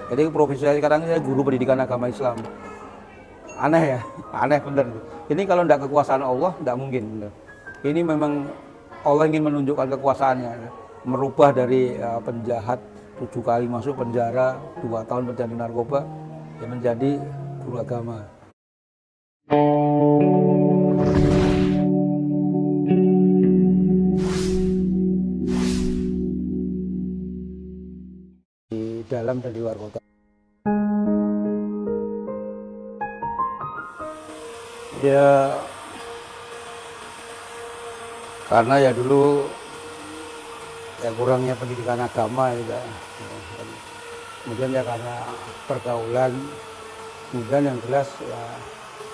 Jadi profesi saya sekarang saya guru pendidikan agama Islam. Aneh ya, aneh bener. Ini kalau tidak kekuasaan Allah, tidak mungkin. Bener. Ini memang Allah ingin menunjukkan kekuasaannya, merubah dari penjahat 7 kali masuk penjara, 2 tahun pecandu narkoba, yang menjadi guru agama. Di dalam dan di luar kota. Ya, karena ya dulu ya kurangnya pendidikan agama ya. Kemudian ya karena pergaulan, kemudian yang jelas ya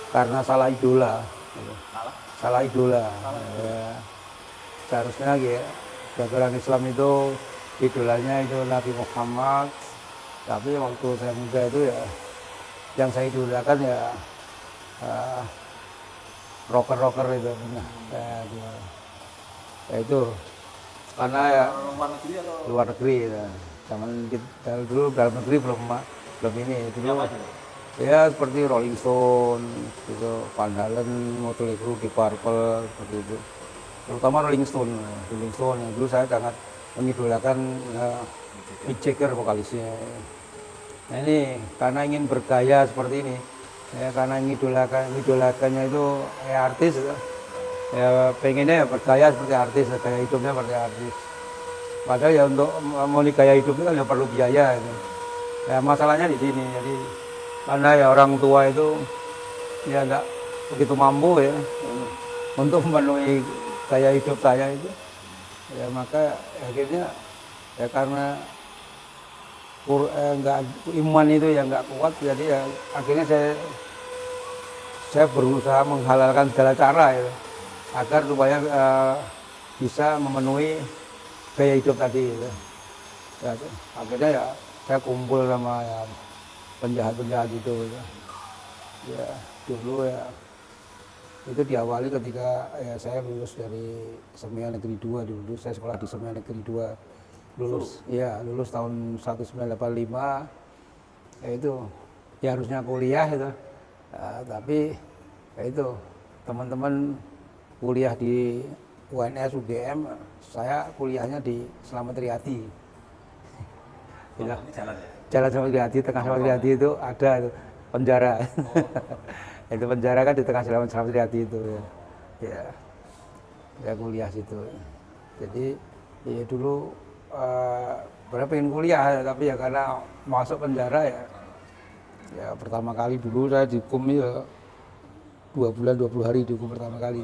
karena salah idola. Salah idola. Ya, seharusnya ya orang Islam itu idolanya itu Nabi Muhammad. Tapi waktu saya muda itu ya yang saya idolakan ya rocker itu. Ya itu karena ya luar negeri ya. Zaman kita dulu dalam negeri belum ini dulu ya seperti Rolling Stone gitu, Van Halen, Motley Crue, Deep Purple seperti itu, terutama Rolling Stone yang dulu saya sangat mengidolakan Mick Jagger vokalisnya. Nah ini karena ingin bergaya seperti ini ya, karena idolakannya itu ya artis ya, pengennya ya bergaya seperti artis, gaya hidupnya seperti artis. Padahal ya untuk mau gaya hidup itu kan ya perlu biaya gitu. Ya masalahnya di sini, jadi karena ya orang tua itu ya enggak begitu mampu ya untuk memenuhi gaya hidup saya itu. Ya maka akhirnya ya karena enggak iman itu yang enggak kuat, jadi ya akhirnya saya berusaha menghalalkan segala cara ya, agar supaya bisa memenuhi gaya hidup tadi gitu. Ya, akhirnya ya saya kumpul sama ya, penjahat-penjahat itu gitu. Ya dulu ya itu diawali ketika ya saya lulus dari Semeru Negeri 2 dulu. Saya sekolah di Semeru Negeri 2, lulus tahun 1985. Ya itu ya harusnya kuliah itu, tapi ya itu teman-teman kuliah di UNS UGM, saya kuliahnya di Slamet Riyadi. Jalan Slamet Riyadi, tengah Slamet Riyadi itu ada itu penjara. Itu penjara kan di tengah Slamet Riyadi itu ya. Ya kuliah situ. Jadi ya dulu berapa pengen kuliah, tapi ya karena masuk penjara ya pertama kali dulu saya dihukum ya 2 bulan 20 hari dihukum pertama kali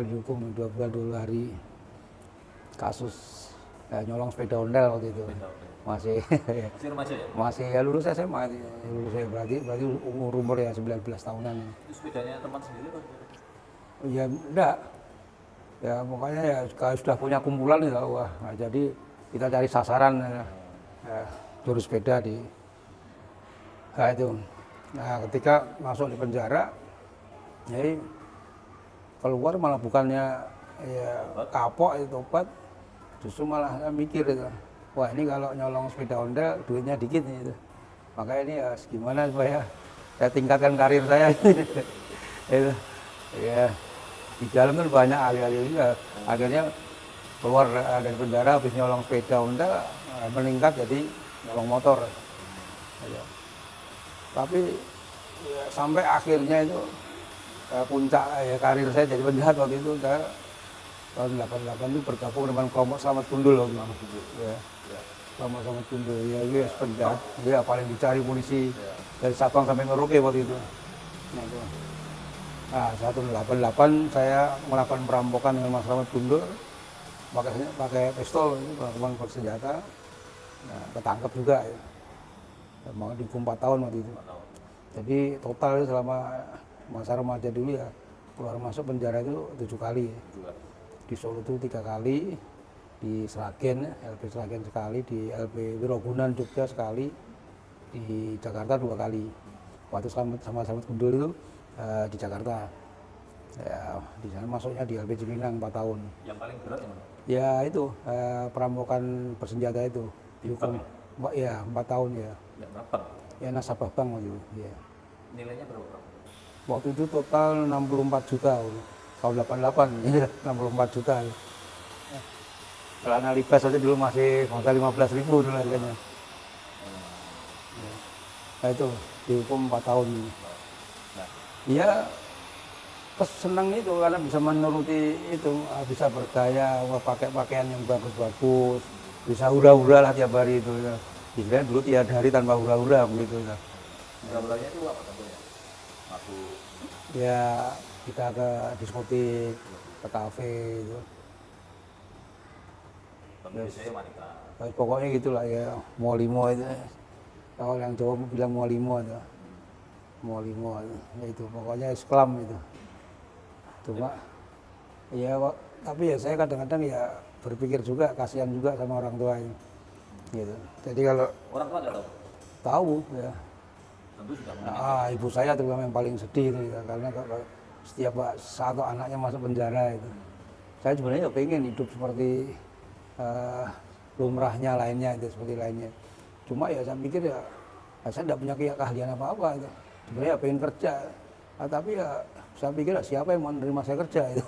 dihukum 2 bulan 20 hari kasus ya, nyolong sepeda ondel waktu itu. Masih remaja ya? Masih ya lulus SMA, berarti umur ya 19 tahunan. Itu sepedanya teman sendiri apa? Ya enggak. Ya pokoknya ya kalau sudah punya kumpulan ya wah, nah, jadi kita cari sasaran ya, juru sepeda di itu. Nah, ketika masuk di penjara jadi keluar malah bukannya ya kapok itu tobat, justru malah saya mikir itu, wah ini kalau nyolong sepeda Honda duitnya dikit nih itu. Makanya ini ya gimana supaya saya tingkatkan karir saya. Itu ya di dalam kan banyak ahli-ahli juga, akhirnya keluar dari penjara habis nyolong sepeda Honda meningkat jadi nyolong motor. Ya. Tapi ya, sampai akhirnya itu puncak ya, karir saya jadi penjahat waktu itu. Saya tahun 88 itu bergabung dengan kelompok Selamat Gundul waktu itu. Ya. Kelompok Selamat Gundul ya, itu penjahat dia paling dicari polisi dari Sabang sampai Merauke waktu itu. Nah, 188 saya melakukan perampokan dengan Mas Selamat Gundul pakai pistol, melakukan bersenjata. Nah, ketangkep juga ya. Mau dihukum 4 tahun waktu itu. Jadi total selama masa remaja dulu ya keluar masuk penjara itu 7 kali. Di Solo itu 3 kali, di Sragen, LP Sragen sekali, di LP Wirogunan Jogja sekali, di Jakarta 2 kali. Waktu sama Selamat Gundul itu di Jakarta. Ya, di sana masuknya di LP Cipinang 4 tahun. Yang paling berat yang mana? Ya itu perampokan bersenjata itu dihukum. Ya 4 tahun ya. Nggak berapa? Ya nasabah bank waktu itu. Ya. Nilainya berapa? Waktu itu total 64 juta. Tahun 88, ya 64 juta. Celana libas aja dulu masih modal 15.000 dulu harganya. Nah itu dihukum 4 tahun. Nah, Iya senang itu karena bisa menuruti itu, bisa bergaya, pakai pakaian yang bagus-bagus, bisa hura-hura lah tiap hari itu. Ya. Istilahnya dulu tiap hari tanpa hura-hura begitu. Ya. hura-huranya itu apa tentunya? Aku Ya kita ke diskotik, ke kafe itu. biasanya wanita. Pokoknya gitulah ya, mau limo itu. Kalau yang Jawa bilang mau limo itu. Mau limo itu pokoknya kelam itu. Cuma ya tapi ya saya kadang-kadang ya berpikir juga kasihan juga sama orang tua ini. Gitu. Jadi kalau Orang tua nggak tahu? tahu ya. Tentu sudah mendengar. Ibu saya terutama yang paling sedih itu ya, karena kalau setiap saat anaknya masuk penjara itu. Saya sebenarnya pengen hidup seperti lumrahnya lainnya itu seperti lainnya. Cuma ya saya pikir ya saya tidak punya keahlian apa-apa itu. Sebenarnya pengen kerja, tapi ya saya pikir siapa yang mau menerima saya kerja itu.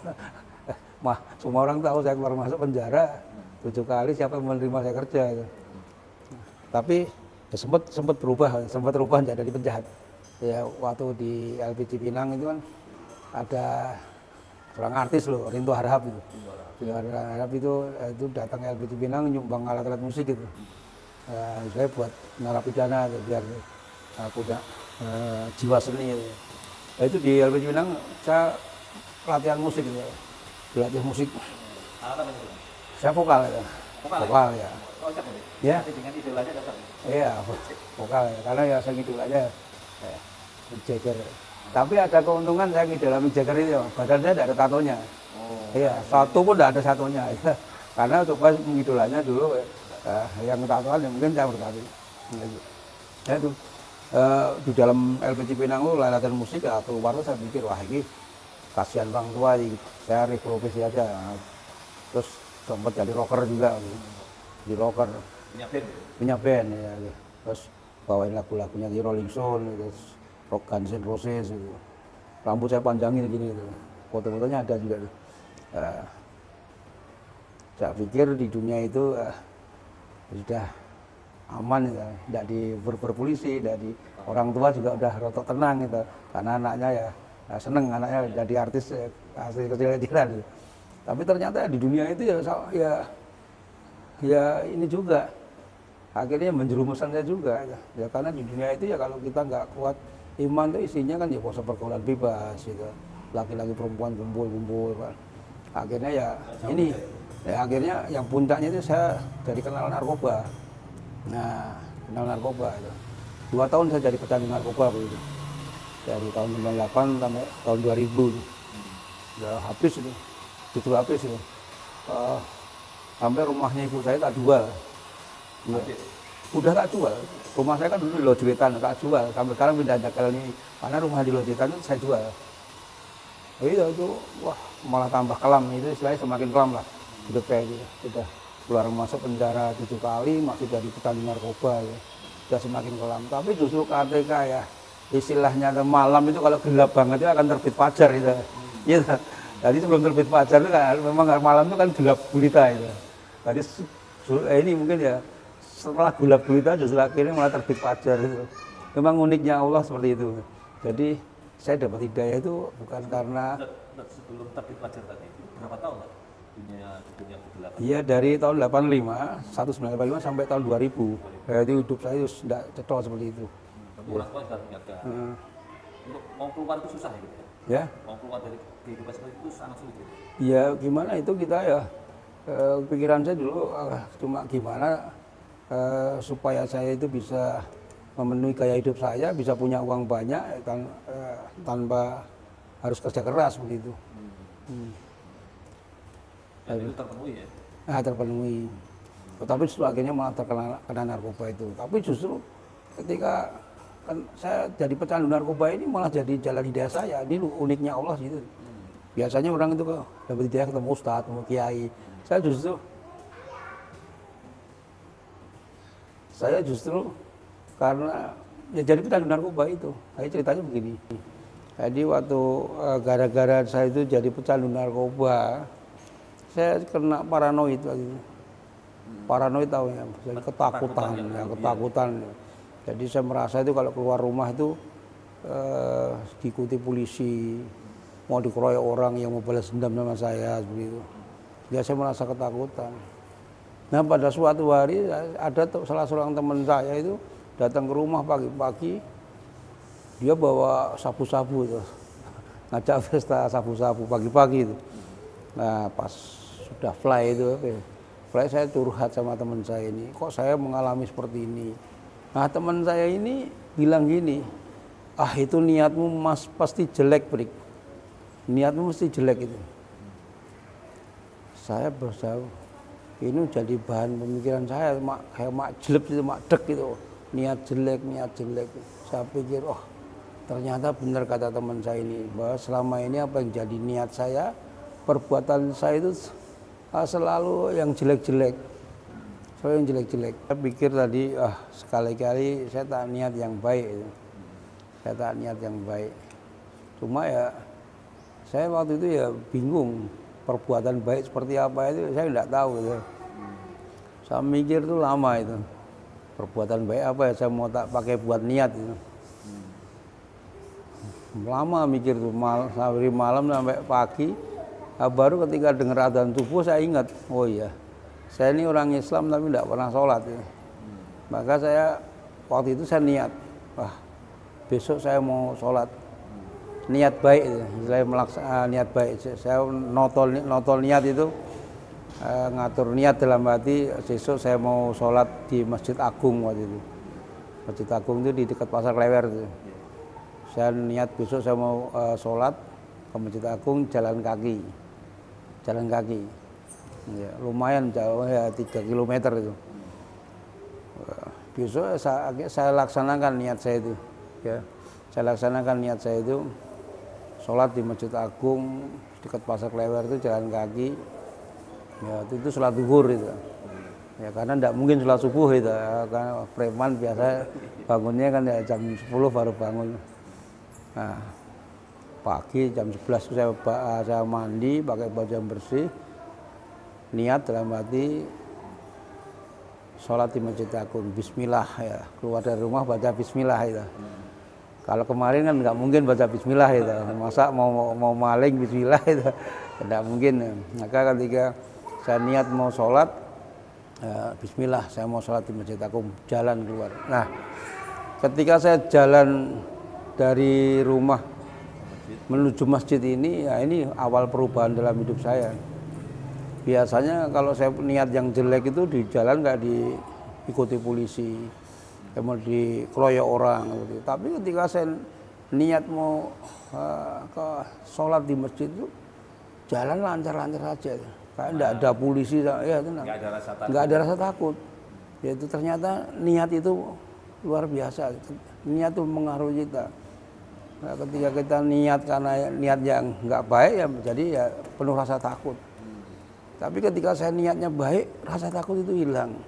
Semua orang tahu saya keluar masuk penjara 7 kali, siapa yang mau menerima saya kerja itu. Tapi ya sempat berubah jadi penjahat. Ya waktu di LPG Pinang itu kan ada seorang artis loh, Rinto Harahap itu. Rinto Harahap itu datang ke LPG Pinang nyumbang alat-alat musik gitu. Saya buat narapidana biar punya jiwa seni. Gitu. Itu di LPG Pinang saya pelatihan musik gitu. Belajar musik. Alat apa itu? Saya vokal ya. Vokal ya. Cocok Ya. Nanti dengan idolanya cocok. Iya, vokal ya. Karena ya saya ngidol aja Mick Jagger. Tapi ada keuntungan saya ngidol Mick Jagger itu, badannya tidak ada tatonya. Iya, satu pun tidak ada satunya. Karena coba mengidolanya dulu yang tatoan ya mungkin saya bertato. Ya itu di dalam LPG Pinang itu latihan musik ya keluar saya pikir wah ini kasihan orang tua saya reprofesi aja. Terus sempat jadi rocker juga di rocker. Punya band ya, terus bawain lagu-lagunya di Rolling Stone, terus Rock Guns N' Roses, gitu. Rambut saya panjangin gini, gitu. Foto-fotonya ada juga. Saya pikir di dunia itu sudah aman, ya. Tidak berpolisi, tidak di orang tua juga udah rotok tenang, gitu. Karena anaknya ya seneng anaknya jadi artis kecil-kecilan. Gitu. Tapi ternyata di dunia itu ya ini juga. Akhirnya menjerumuskan saya juga ya karena di dunia itu ya kalau kita nggak kuat iman itu isinya kan ya proses pergaulan bebas gitu, laki-laki perempuan kumpul kan. Akhirnya ya ini ya akhirnya yang puncaknya itu saya jadi kenal narkoba. Nah kenal narkoba itu 2 tahun saya jadi pecandu narkoba begitu, dari tahun 98 sampai tahun 2000 udah habis itu justru habis itu sampai rumahnya ibu saya tak jual. Ya. Udah tak jual. Rumah saya kan dulu di Lojuwetan, tak jual. Sampai sekarang pindah jagal ini. Karena rumah di Lojuwetan itu saya jual. Itu wah malah tambah kelam. Itu istilahnya semakin kelam lah. Hidup saya gitu. Sudah keluar masuk penjara 7 kali, masih jadi pecandu narkoba. Ya. Sudah semakin kelam. Tapi justru ketika ya istilahnya malam itu kalau gelap banget itu akan terbit fajar gitu. Gitu. Jadi sebelum terbit fajar itu kan memang malam itu kan gelap gulita itu. Jadi ini mungkin ya setelah gelap gulita justru akhirnya malah terbit fajar itu. Memang uniknya Allah seperti itu. Jadi saya dapat hidayah itu bukan karena sebelum terbit fajar tadi berapa tahun Pak? dunia kegelapan? Iya dari tahun 1985 sampai tahun 2000. Jadi hidup saya itu tidak cetol seperti itu. Orang tua sudah mengingatkan. Untuk mau keluar itu susah ya gitu ya? Ya. Mau keluar dari kehidupan seperti itu sangat sulit. Gitu. Ya gimana itu kita ya pikiran saya dulu cuma gimana supaya saya itu bisa memenuhi gaya hidup saya, bisa punya uang banyak kan, tanpa harus kerja keras begitu. Dan itu terpenuhi ya? Nah, terpenuhi. Tetapi justru akhirnya malah kena narkoba itu. Tapi justru ketika kan saya jadi pecandu narkoba ini malah jadi jalan hidayah saya. Ini uniknya Allah gitu. Biasanya orang itu dapat hidayah ketemu ustadz, ketemu kiai. Saya justru Saya justru karena ya jadi pecandu narkoba itu. Saya ceritanya begini. Jadi waktu gara-gara saya itu jadi pecandu narkoba, saya kena paranoid waktu itu. Paranoid tahu ya, jadi ketakutan, ya, ketakutan. Jadi saya merasa itu kalau keluar rumah itu diikuti polisi, mau dikeroyok orang yang mau balas dendam sama saya begitu. Ya saya merasa ketakutan. Nah pada suatu hari ada salah seorang teman saya itu datang ke rumah pagi-pagi, dia bawa sabu-sabu itu, ngajak pesta sabu-sabu pagi-pagi itu. Nah pas sudah fly itu, saya curhat sama teman saya ini, kok saya mengalami seperti ini. Nah teman saya ini bilang gini, ah itu niatmu mas pasti jelek Brik, niatmu mesti jelek itu. Saya berusaha, ini jadi bahan pemikiran saya, kayak mak jelek itu, mak dek itu, niat jelek. Saya pikir, oh ternyata benar kata teman saya ini, bahwa selama ini apa yang jadi niat saya, perbuatan saya itu selalu yang jelek-jelek. Saya pikir tadi, sekali-kali saya tak niat yang baik. Saya tak niat yang baik. Cuma ya, saya waktu itu ya bingung, perbuatan baik seperti apa itu saya tidak tahu. Ya. Saya mikir itu lama itu. Perbuatan baik apa ya, saya mau tak pakai buat niat itu. Lama mikir tuh, dari malam sampai pagi. Baru ketika dengar adzan subuh saya ingat, oh iya, saya ini orang Islam tapi tidak pernah sholat. Ya. Maka saya waktu itu saya niat, besok saya mau sholat. Niat baik itu, saya niat baik. Saya notol niat itu, ngatur niat dalam hati, besok saya mau sholat di Masjid Agung waktu itu. Masjid Agung itu di dekat Pasar Klewer itu. Saya niat besok saya mau sholat ke Masjid Agung jalan kaki. Ya, lumayan jauh ya, 3 km itu. Besok saya laksanakan niat saya itu. Ya, saya laksanakan niat saya itu, sholat di Masjid Agung dekat Pasar Klewer itu jalan kaki. Ya, itu sholat zuhur itu. Ya, karena tidak mungkin sholat subuh itu. Karena preman biasa bangunnya kan ya jam 10 baru bangun. Nah, pagi jam 11 saya mandi pakai baju yang bersih, niat dalam hati sholat di Masjid Agung, bismillah ya, keluar dari rumah baca bismillah itu. Kalau kemarin kan nggak mungkin baca bismillah itu, masa mau maling bismillah itu, tidak mungkin. Maka ketika saya niat mau sholat, bismillah saya mau sholat di Masjid Agung, jalan keluar. Nah, ketika saya jalan dari rumah menuju masjid ini, ya ini awal perubahan dalam hidup saya. Biasanya kalau saya niat yang jelek itu di jalan nggak diikuti polisi, mau dikeroyok orang. Gitu. Tapi ketika saya niat mau ke sholat di masjid itu, jalan lancar-lancar saja. Kayak nggak ada polisi, ya tenang. Nggak ada rasa takut. Yaitu ternyata niat itu luar biasa. Niat itu mengaruhi kita. Nah, ketika kita niat karena niat yang nggak baik ya jadi ya penuh rasa takut. Tapi ketika saya niatnya baik, rasa takut itu hilang.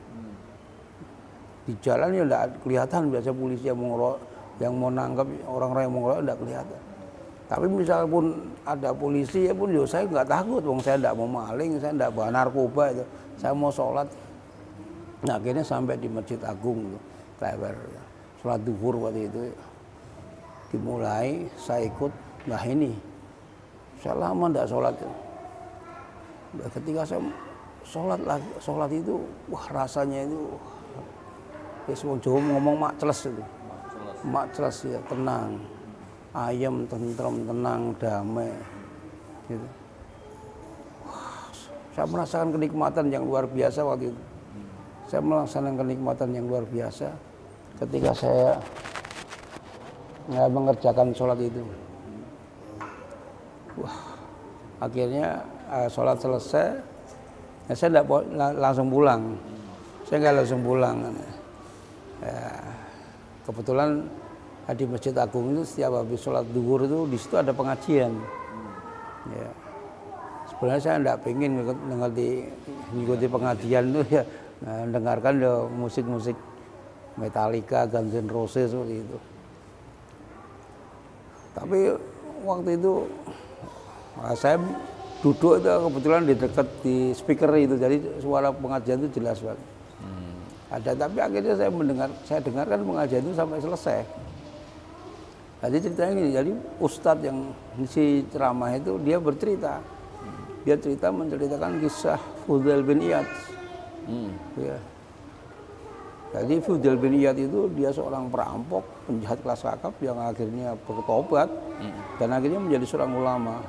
Di jalan ya nggak kelihatan biasa polisi yang mau nangkap orang-orang yang mau ngeroyok nggak kelihatan. Tapi misalpun ada polisi ya pun saya nggak takut, wong saya nggak mau maling, saya nggak bawa narkoba itu, saya mau sholat. Nah akhirnya sampai di Masjid Agung, Klewer, sholat zuhur waktu itu. Dimulai saya ikut, nah ini saya lama tidak sholat. Nah, ketika saya sholat itu, wah rasanya itu, wong Jawa ngomong mak celes itu, mak celes ya, tenang, ayem, tentrem, tenang, damai. Gitu. Wah, saya merasakan kenikmatan yang luar biasa waktu itu. Saya melaksanakan kenikmatan yang luar biasa ketika saya mengerjakan sholat itu. Wah, akhirnya sholat selesai, ya saya tidak langsung pulang. Saya nggak langsung pulang. Ya, kebetulan di Masjid Agung itu setiap habis sholat zuhur itu di situ ada pengajian. Ya. Sebenarnya saya tidak pengen mengikuti pengajian itu ya, dengarkan musik-musik Metallica, Guns N' Roses seperti itu. Tapi waktu itu saya duduk itu kebetulan di dekat di speaker itu, jadi suara pengajian itu jelas banget. Ada, tapi akhirnya saya dengarkan pengajian itu sampai selesai. Jadi ceritanya gini, jadi ustadz yang ngisi ceramah itu dia bercerita, menceritakan kisah Fudail bin Iyad. Ya. Jadi Fudail bin Iyad itu dia seorang perampok, penjahat kelas kakap yang akhirnya bertobat dan akhirnya menjadi seorang ulama.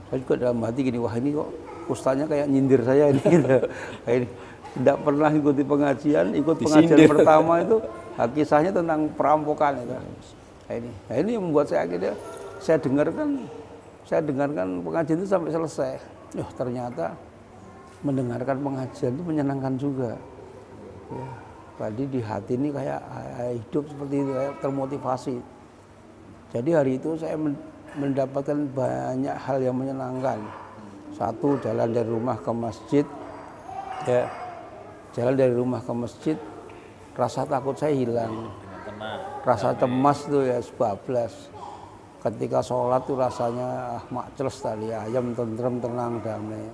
Saya juga dalam hati gini, wah ini kok ustaznya kayak nyindir saya ini. Gitu. Ini tidak pernah ikuti pengajian, ikut pengajian pertama itu kisahnya tentang perampokan itu. Nah, ini yang membuat saya akhirnya saya dengarkan pengajian itu sampai selesai. Ternyata mendengarkan pengajian itu menyenangkan juga. Ya. Tadi di hati ini kayak hidup seperti itu, kayak termotivasi. Jadi hari itu saya mendapatkan banyak hal yang menyenangkan. Satu, jalan dari rumah ke masjid, ya, rasa takut saya hilang. Rasa cemas itu ya sebablas. Ketika sholat tuh rasanya makceles tadi, ayam tentrem tenang damai.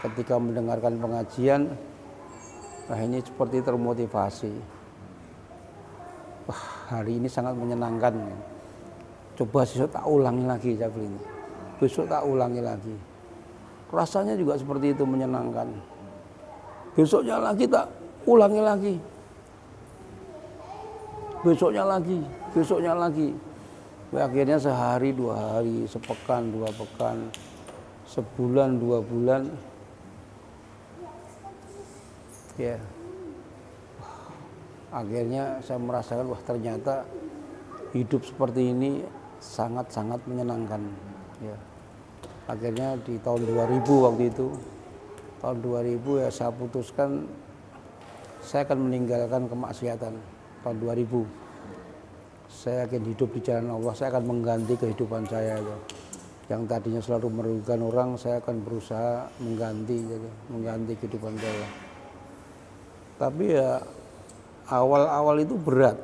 Ketika mendengarkan pengajian, ini seperti termotivasi. Wah, hari ini sangat menyenangkan. Coba besok tak ulangi lagi, saya bilang. Besok tak ulangi lagi. Rasanya juga seperti itu, menyenangkan. Besoknya lagi tak ulangi lagi. Besoknya lagi. Akhirnya sehari, 2 hari, sepekan, 2 pekan, sebulan, 2 bulan. Ya. Akhirnya saya merasakan, wah ternyata hidup seperti ini sangat-sangat menyenangkan. Ya. Akhirnya di tahun 2000 waktu itu, tahun 2000 ya saya putuskan saya akan meninggalkan kemaksiatan. Tahun 2000 saya akan hidup di jalan Allah, saya akan mengganti kehidupan saya itu. Yang tadinya selalu merugikan orang, saya akan berusaha mengganti kehidupan saya. Tapi ya awal-awal itu berat.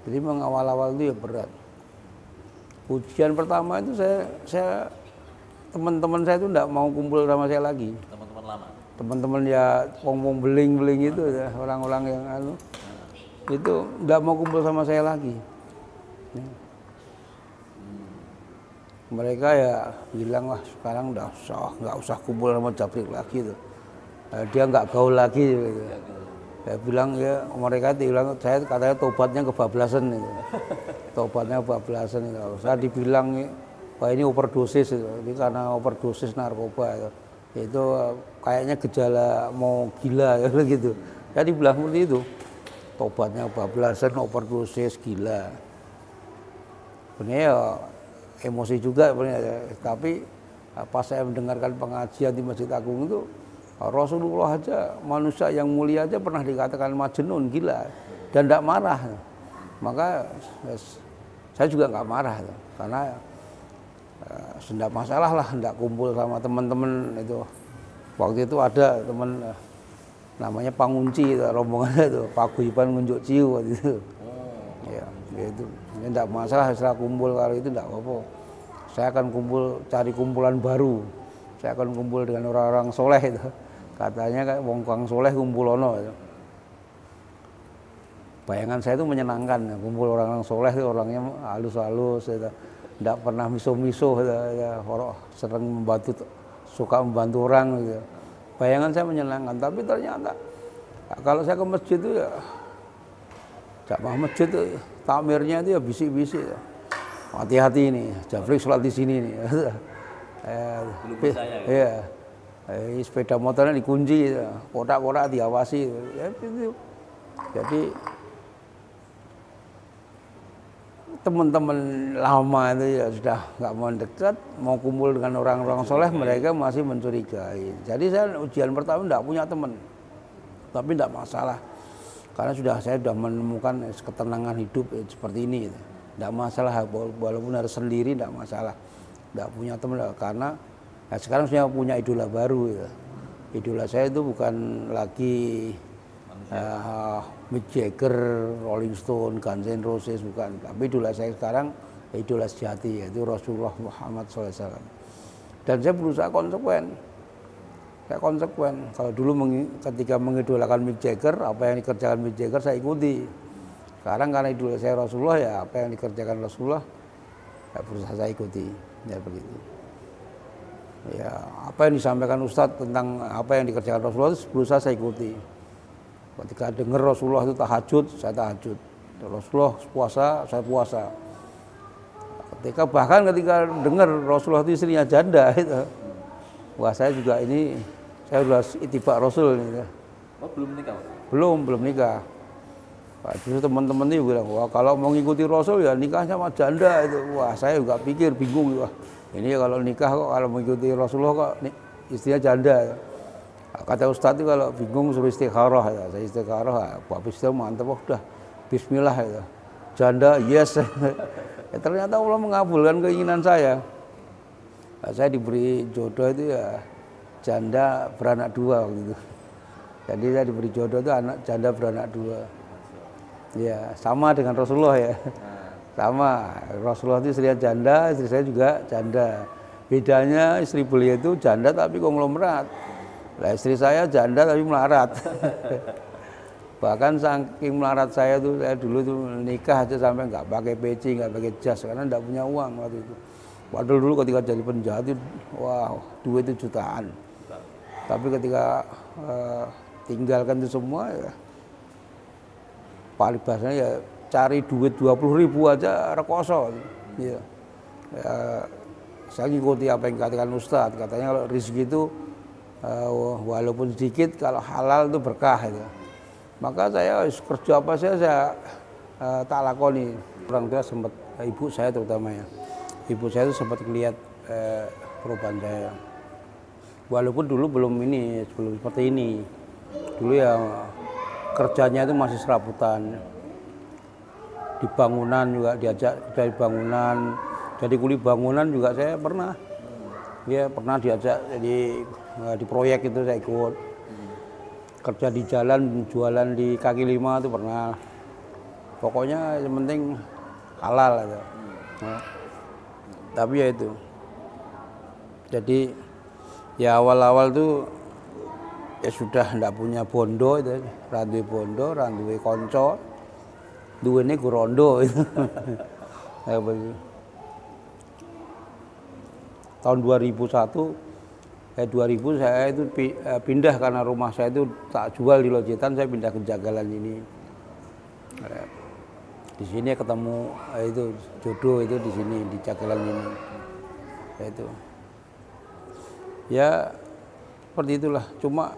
Jadi mengawal-awal itu ya berat. Ujian pertama itu saya teman-teman saya itu enggak mau kumpul sama saya lagi. Teman-teman lama. Teman-teman ya wong beling-beling itu ya, orang-orang yang itu enggak mau kumpul sama saya lagi. Mereka ya bilang, wah sekarang nggak usah kumpul sama Jabrik lagi tuh. Dia nggak gaul lagi gitu. Saya bilang ya, mereka bilang saya katanya tobatnya kebablasan itu. Tobatnya kebablasan itu. Saya dibilang wah ini overdosis itu. Ini karena overdosis narkoba itu. Itu kayaknya gejala mau gila gitu. Saya dibilang seperti itu. Tobatnya kebablasan, overdosis, gila. Sebenarnya ya emosi juga sebenarnya. Tapi pas saya mendengarkan pengajian di Masjid Agung itu, Rasulullah aja, manusia yang mulia aja pernah dikatakan majnun, gila, dan tidak marah. Maka saya juga nggak marah, karena tidak masalah lah, tidak kumpul sama teman-teman itu. Waktu itu ada teman namanya Pangunci, rombongannya itu Paguyuban Ngunjuk Ciu waktu itu. Ya, itu tidak masalah setelah kumpul, kalau itu tidak apa-apa. Saya akan cari kumpulan baru. Saya akan kumpul dengan orang-orang soleh itu. Katanya kayak wong kang soleh kumpulono itu. Bayangan saya itu menyenangkan, kumpul orang-orang soleh itu orangnya halus-halus, tidak pernah miso-miso, sering suka membantu orang gitu. Bayangan saya menyenangkan, tapi ternyata kalau saya ke masjid itu ya jamaah masjid itu takmirnya itu ya bisik-bisik. Hati-hati ini, Jabrik sholat di sini nih. Iya. Sepeda motornya dikunci, kotak-kotak diawasi. Ya, itu. Jadi teman-teman lama itu ya sudah nggak mau dekat, mau kumpul dengan orang-orang soleh, mereka masih mencurigai. Jadi saya ujian pertama tidak punya teman, tapi tidak masalah, karena saya sudah menemukan ketenangan hidup seperti ini. Tidak masalah, walaupun harus sendiri tidak masalah. Tidak punya teman, karena sekarang saya punya idola baru. Ya. Idola saya itu bukan lagi Mick Jagger, Rolling Stone, Guns N' Roses, bukan. Tapi idola saya sekarang idola sejati, yaitu Rasulullah Muhammad SAW. Dan saya berusaha konsekuen. Saya konsekuen. Kalau dulu ketika mengidolakan Mick Jagger, apa yang dikerjakan Mick Jagger saya ikuti. Sekarang karena idola saya Rasulullah, ya apa yang dikerjakan Rasulullah, ya berusaha saya ikuti. Ya begitu. Ya apa yang disampaikan Ustadz tentang apa yang dikerjakan Rasulullah itu berusaha saya ikuti. Ketika dengar Rasulullah itu tahajud, saya tahajud. Rasulullah puasa, saya puasa. Bahkan ketika dengar Rasulullah itu istrinya janda, itu, wah saya juga ini, saya sudah itibak Rasul ini. Oh belum nikah? Belum nikah. Justru teman-teman ini bilang, wah kalau mau ngikuti Rasul ya nikah sama janda itu. Wah saya juga pikir bingung, wah ini kalau nikah kok kalau mengikuti Rasulullah kok istrinya janda. Kata Ustadz itu kalau bingung suruh istikharah ya. Saya istikharah, habis itu mantap, udah Bismillah ya. Janda yes. Ya, ternyata Allah mengabulkan keinginan saya. Nah, saya diberi jodoh itu ya janda beranak dua gitu. Jadi saya diberi jodoh itu anak janda beranak dua. Ya sama dengan Rasulullah ya. Sama, Rasulullah itu istrinya janda, istri saya juga janda. Bedanya istri beliau itu janda tapi konglomerat. Nah, istri saya janda tapi melarat. Bahkan saking melarat saya tuh, saya dulu tuh nikah aja sampai nggak pakai peci, nggak pakai jas karena nggak punya uang waktu itu. Padahal dulu ketika jadi penjahat itu, wah duit itu jutaan. Tapi ketika tinggalkan itu semua, ya, paling bahasanya ya cari duit 20.000 aja rekoso. Ya. Ya, saya ngikuti apa yang dikatakan Ustadz, katanya kalau rezeki itu walaupun sedikit, kalau halal itu berkah itu. Maka saya kerja apa saya tak lakoni. Orang tua sempat, ibu saya terutama ya, ibu saya itu sempat lihat perubahan saya. Walaupun dulu belum seperti ini. Dulu ya kerjanya itu masih serabutan. Di bangunan juga diajak dari bangunan, jadi kuli bangunan juga saya pernah. Ya pernah diajak di proyek itu saya ikut. Kerja di jalan, jualan di kaki lima itu pernah. Pokoknya yang penting halal aja. Nah, tapi ya itu. Jadi ya awal-awal tuh ya sudah ndak punya bondo itu, randuwe bondo, randuwe konco, duwene gurondo itu. Ya, tahun 2001 2000 saya itu pindah karena rumah saya itu tak jual di Lojetan, saya pindah ke Jagalan ini. Di sini ketemu itu jodoh itu di sini di Jagalan ini. Itu. Ya seperti itulah. Cuma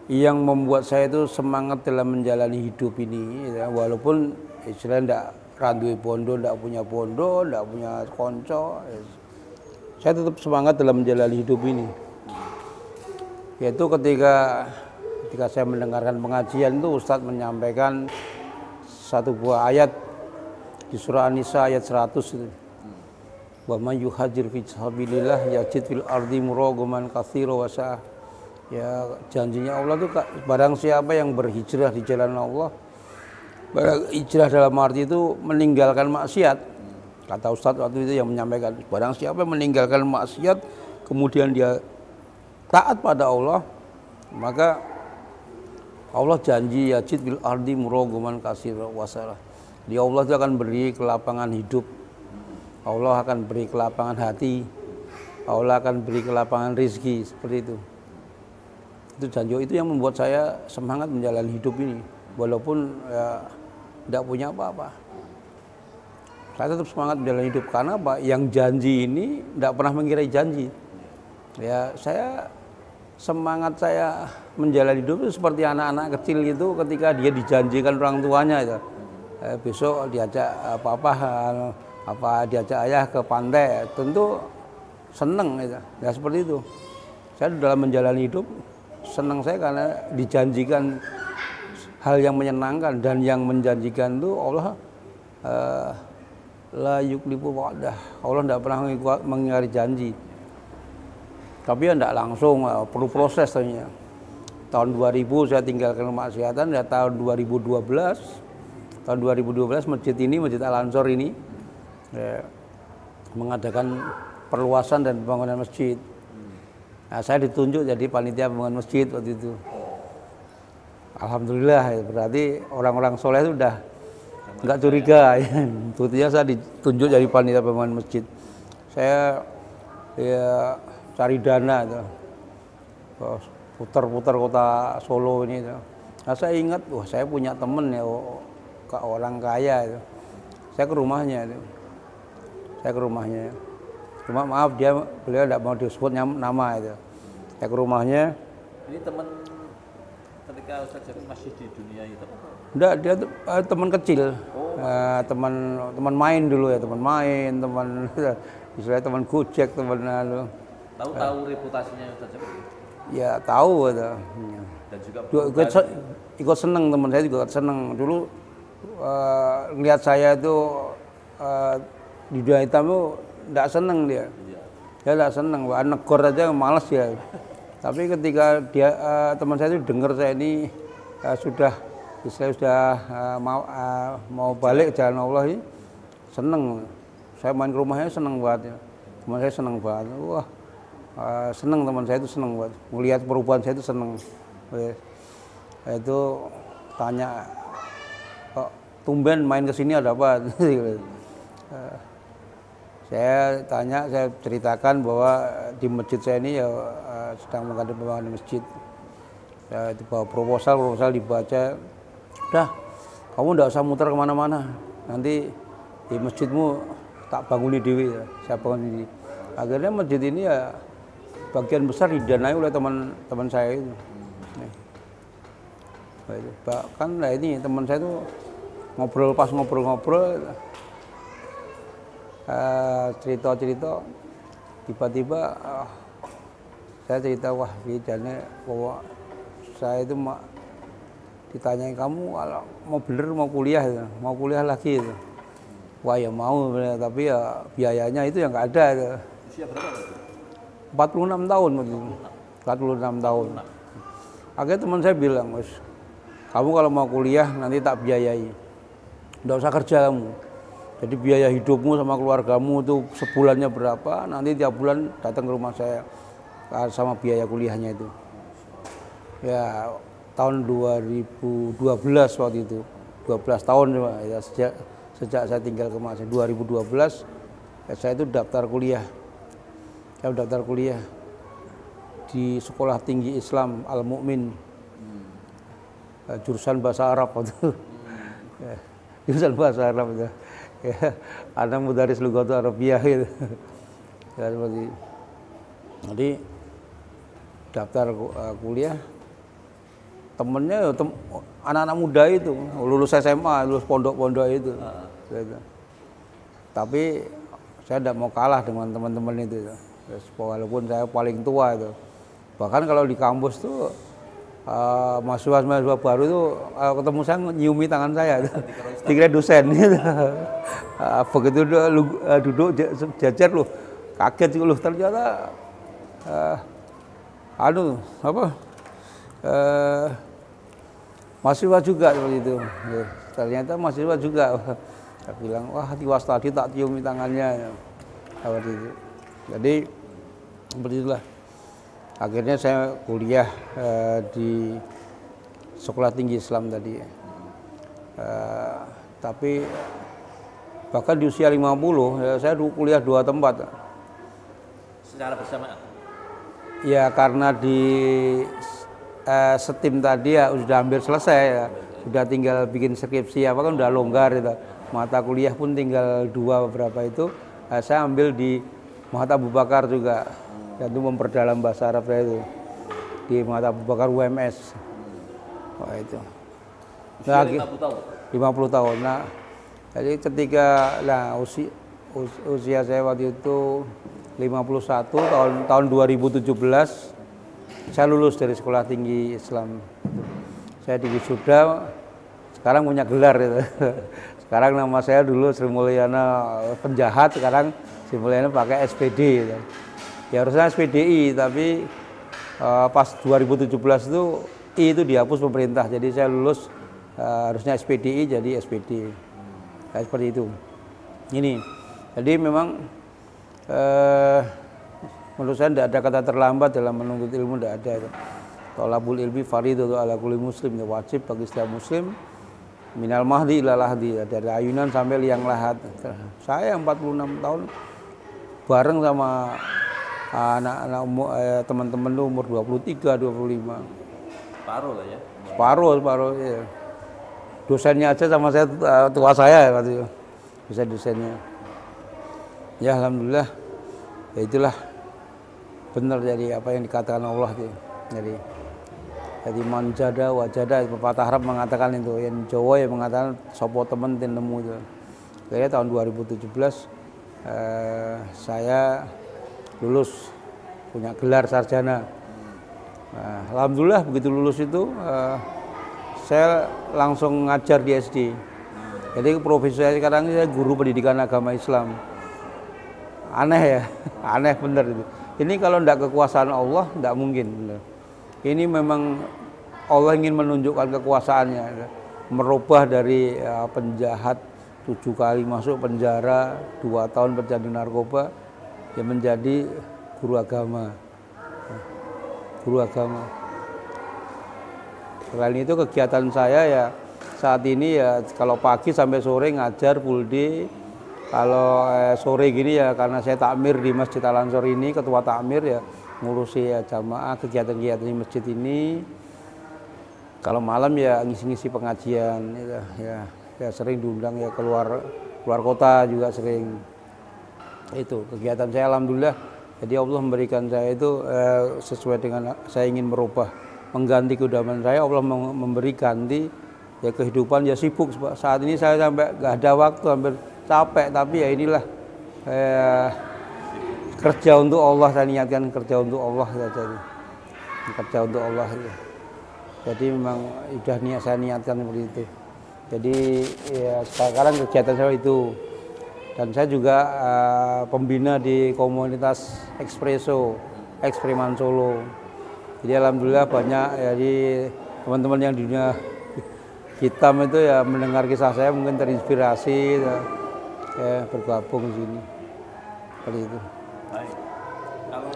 yang membuat saya itu semangat dalam menjalani hidup ini, ya, walaupun istilahnya ndak randuwe bondo, ndak punya bondo, ndak punya konco. Saya tetap semangat dalam menjalani hidup ini. Yaitu ketika saya mendengarkan pengajian itu Ustadz menyampaikan satu buah ayat di surah An-Nisa ayat 100 itu. Wa may yuhajir fi sabilillah yajid fil ardi muragaman katsira wa sa'ah. Ya janjinya Allah itu barang siapa yang berhijrah di jalan Allah, barang hijrah dalam arti itu meninggalkan maksiat. Kata Ustadz waktu itu yang menyampaikan, barang siapa yang meninggalkan maksiat, kemudian dia taat pada Allah, maka Allah janji yajid bil ardi muragaman katsira wa sa'ah. Dia Allah itu akan beri kelapangan hidup, Allah akan beri kelapangan hati, Allah akan beri kelapangan rezeki, seperti itu. Itu janji itu yang membuat saya semangat menjalani hidup ini, walaupun ya tidak punya apa-apa. Saya tetap semangat menjalani hidup karena apa? Yang janji ini tidak pernah mengirai janji. Ya saya semangat saya menjalani hidup itu seperti anak-anak kecil itu ketika dia dijanjikan orang tuanya itu. Besok diajak apa diajak ayah ke pantai, tentu seneng itu. Ya seperti itu. Saya dalam menjalani hidup senang saya karena dijanjikan hal yang menyenangkan, dan yang menjanjikan itu Allah la yuklifu wa'dah. Allah tidak pernah mengingkari janji. Tapi ya tidak langsung, perlu proses ternyata. tahun 2000 saya tinggalkan kemaksiatan, ya tahun 2012 masjid ini, Masjid Al-Ansor ini ya, mengadakan perluasan dan pembangunan masjid. Nah, saya ditunjuk jadi panitia pembangunan masjid waktu itu. Alhamdulillah, ya, berarti orang-orang soleh itu udah nggak curiga. Ya. Buktinya saya ditunjuk jadi panitia pembangunan masjid. Saya ya cari dana itu, putar-putar kota Solo ini itu. Nah, saya ingat, wah saya punya temen ya, orang kaya itu. Saya ke rumahnya itu. Cuma maaf beliau tidak mau disebut nama itu. Saya ke rumahnya. Ini teman ketika Ustaz Jamil masih di dunia itu? Enggak, dia teman kecil. Teman main dulu ya, teman istilahnya teman gojek, teman lalu. Tahu reputasinya Ustaz Jamil? Ya tahu itu. Dan juga ikut seneng, teman saya juga seneng. Dulu lihat saya itu di dunia hitam itu tidak seneng dia. Dia tidak seneng, negor aja malas ya. Tapi ketika teman saya itu dengar saya ini sudah mau balik jalan Allah ini, seneng. Saya main ke rumahnya seneng banget ya. Teman saya seneng banget. Wah, seneng, teman saya itu seneng banget. Melihat perubahan saya itu seneng. Itu tanya, kok tumben main ke sini ada apa? Saya tanya, saya ceritakan bahwa di masjid saya ini ya sedang mengadakan pembangunan masjid. Ya, itu bawa proposal dibaca. Udah, kamu tidak usah muter kemana-mana. Nanti di masjidmu tak banguni dewi. Ya. Saya bangun ini. Akhirnya masjid ini ya bagian besar didanai oleh teman-teman saya itu. Bahkan nah ini teman saya itu ngobrol cerita tiba-tiba saya cerita, wah bicaranya bahwa saya itu ditanyai, kamu kalau mau kuliah lagi itu. Wah ya mau, tapi ya biayanya itu yang nggak ada itu. Usia berapa itu? 46 tahun begitu. 46 tahun. Akhirnya teman saya bilang, kamu kalau mau kuliah nanti tak biayai. Nggak usah kerja kamu. Jadi biaya hidupmu sama keluargamu itu sebulannya berapa, nanti tiap bulan datang ke rumah saya sama biaya kuliahnya itu. Ya tahun 2012 waktu itu, 12 tahun ya, sejak saya tinggal ke Masjid 2012 ya, saya itu daftar kuliah. Saya daftar kuliah di Sekolah Tinggi Islam Al-Mu'min, jurusan bahasa Arab waktu itu. Ya, jurusan bahasa Arab itu. Ya, ada mudaris lughatul Arabiyah gitu. Ya, seperti itu. Jadi daftar kuliah, temennya anak-anak muda itu, lulus SMA, lulus pondok-pondok itu. Gitu. Tapi saya tidak mau kalah dengan teman-teman itu. Walaupun saya paling tua itu. Bahkan kalau di kampus tuh mahasiswa baru itu ketemu saya nyiumi tangan saya, dikira dosen. Begitu duduk jajar loh, kaget loh, ternyata mahasiswa juga seperti itu. Ternyata mahasiswa juga. Saya bilang, wah tiwas tadi tak ciumi tangannya, seperti itu. Jadi seperti itulah. Akhirnya saya kuliah di Sekolah Tinggi Islam tadi. Tapi bahkan di usia 50, ya, saya kuliah 2 tempat. Secara bersamaan? Ya karena di setim tadi ya sudah hampir selesai ya. Sudah tinggal bikin skripsi apa kan udah longgar itu. Mata kuliah pun tinggal 2 beberapa itu. Saya ambil di Muhammad Abu Bakar juga. Dan itu memperdalam bahasa Arab itu di Muhammad Abu Bakar UMS. Wah itu. Usia 50 tahun? 50 tahun. Nah, jadi ketika usia saya waktu itu 51 tahun 2017 saya lulus dari Sekolah Tinggi Islam. Saya di wisuda, sekarang punya gelar itu. Sekarang nama saya dulu Sri Mulyana penjahat, sekarang Sri Mulyana pakai SPD gitu. Ya harusnya SPDI, tapi pas 2017 itu itu dihapus pemerintah. Jadi saya lulus harusnya SPDI jadi SPD. Nah, seperti itu. Ini. Jadi memang menurut saya tidak ada kata terlambat dalam menuntut ilmu, tidak ada itu. Thalabul ilmi fardhu ala kulli muslim, wajib bagi setiap muslim minal mahdi ila lahdi, dari ayunan sampai liang lahat. Saya 46 tahun bareng sama anak-anak teman-teman tuh umur 23, 25. Separuh lah ya. Separuh ya. Dosennya aja sama saya tua saya waktu itu. Bisa dosennya. Ya alhamdulillah. Ya itulah benar jadi apa yang dikatakan Allah itu. Jadi manjada wajada, pepatah Arab mengatakan itu, yang Jawa yang mengatakan sopo temen tin nemu itu. Kayaknya tahun 2017 saya lulus punya gelar sarjana. Nah, alhamdulillah begitu lulus itu saya langsung ngajar di SD. Jadi profesi saya sekarang ini saya guru pendidikan agama Islam. Aneh ya, aneh bener itu. Ini kalau tidak kekuasaan Allah, tidak mungkin. Bener. Ini memang Allah ingin menunjukkan kekuasaannya, merubah dari penjahat 7 kali masuk penjara, 2 tahun pecandu narkoba, ya menjadi guru agama. Guru agama. Selain itu kegiatan saya ya saat ini ya kalau pagi sampai sore ngajar full day. Kalau sore gini ya karena saya takmir di Masjid Al-Ansor ini, ketua takmir ya ngurusi ya jamaah kegiatan-kegiatan di masjid ini. Kalau malam ya ngisi-ngisi pengajian ya sering diundang ya keluar kota juga sering. Itu kegiatan saya alhamdulillah. Jadi Allah memberikan saya itu sesuai dengan saya ingin merubah, mengganti kehidupan saya. Allah memberi ganti ya kehidupan ya sibuk. Saat ini saya sampai nggak ada waktu, hampir capek, tapi ya inilah kerja untuk Allah, saya niatkan kerja untuk Allah ya, jadi kerja untuk Allah ya. Jadi memang sudah saya niatkan seperti itu. Jadi ya sekarang kegiatan saya itu, dan saya juga pembina di komunitas Eksperimen Solo. Jadi alhamdulillah banyak jadi teman-teman yang di dunia hitam itu ya mendengar kisah saya mungkin terinspirasi ya bergabung di sini. Seperti itu. Baik. Kalau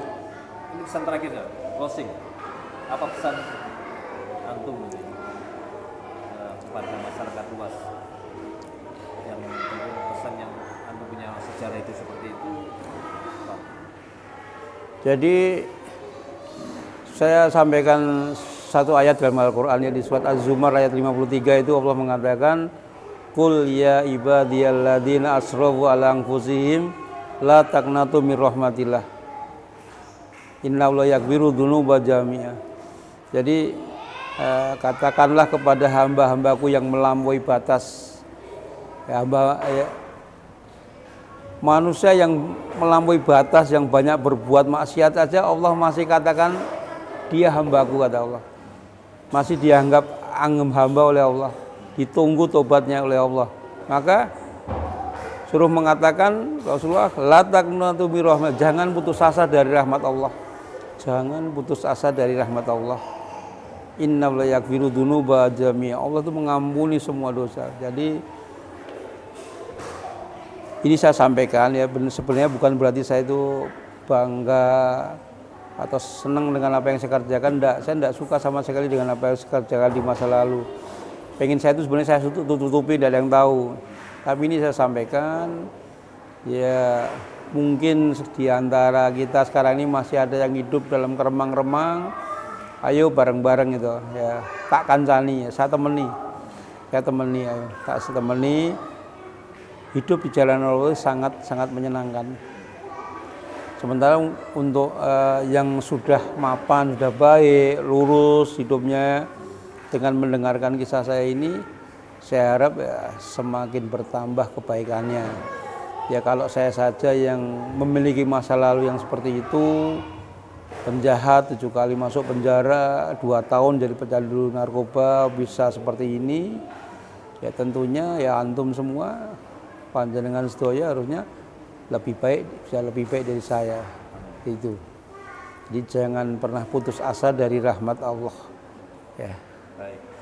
ini pesan terakhir ya, closing. Apa pesan antum ini kepada masyarakat luas yang pesan yang antum punya sejarah itu seperti itu? Apa? Jadi saya sampaikan satu ayat dalam Al-Qur'an di surat Az-Zumar ayat 53 itu Allah mengatakan Qul ya ibadiyalladzina asrafu ala anfusihim la taqnatu mir rahmatillah. Innallaha yaghfiru dzunuba jami'a. Jadi katakanlah kepada hamba-hambaku yang melampaui batas. Manusia yang melampaui batas, yang banyak berbuat maksiat saja Allah masih katakan dia hambaku, kata Allah. Masih dianggap hamba oleh Allah. Ditunggu tobatnya oleh Allah. Maka suruh mengatakan Rasulullah, la taqnatu mir rahmat, jangan putus asa dari rahmat Allah. Jangan putus asa dari rahmat Allah. Innallaha yaghfiru dzunuba jami'a. Allah itu mengampuni semua dosa. Jadi ini saya sampaikan ya, sebenarnya bukan berarti saya itu bangga atau senang dengan apa yang saya kerjakan. Saya tidak suka sama sekali dengan apa yang saya kerjakan di masa lalu. Pengen saya itu sebenarnya saya tutupi, tidak ada yang tahu. Tapi ini saya sampaikan, ya mungkin di antara kita sekarang ini masih ada yang hidup dalam keremang-remang. Ayo bareng-bareng itu, ya tak kancani, saya temani, ayo tak temani. Hidup di jalan Allah sangat menyenangkan. Sementara untuk yang sudah mapan, sudah baik, lurus hidupnya, dengan mendengarkan kisah saya ini, saya harap ya, semakin bertambah kebaikannya. Ya kalau saya saja yang memiliki masa lalu yang seperti itu, penjahat 7 kali masuk penjara, 2 tahun jadi pecandu narkoba, bisa seperti ini, ya tentunya ya antum semua panjenengan sedaya harusnya lebih baik, bisa lebih baik dari saya. Itu. Jadi jangan pernah putus asa dari rahmat Allah. Ya. Baik.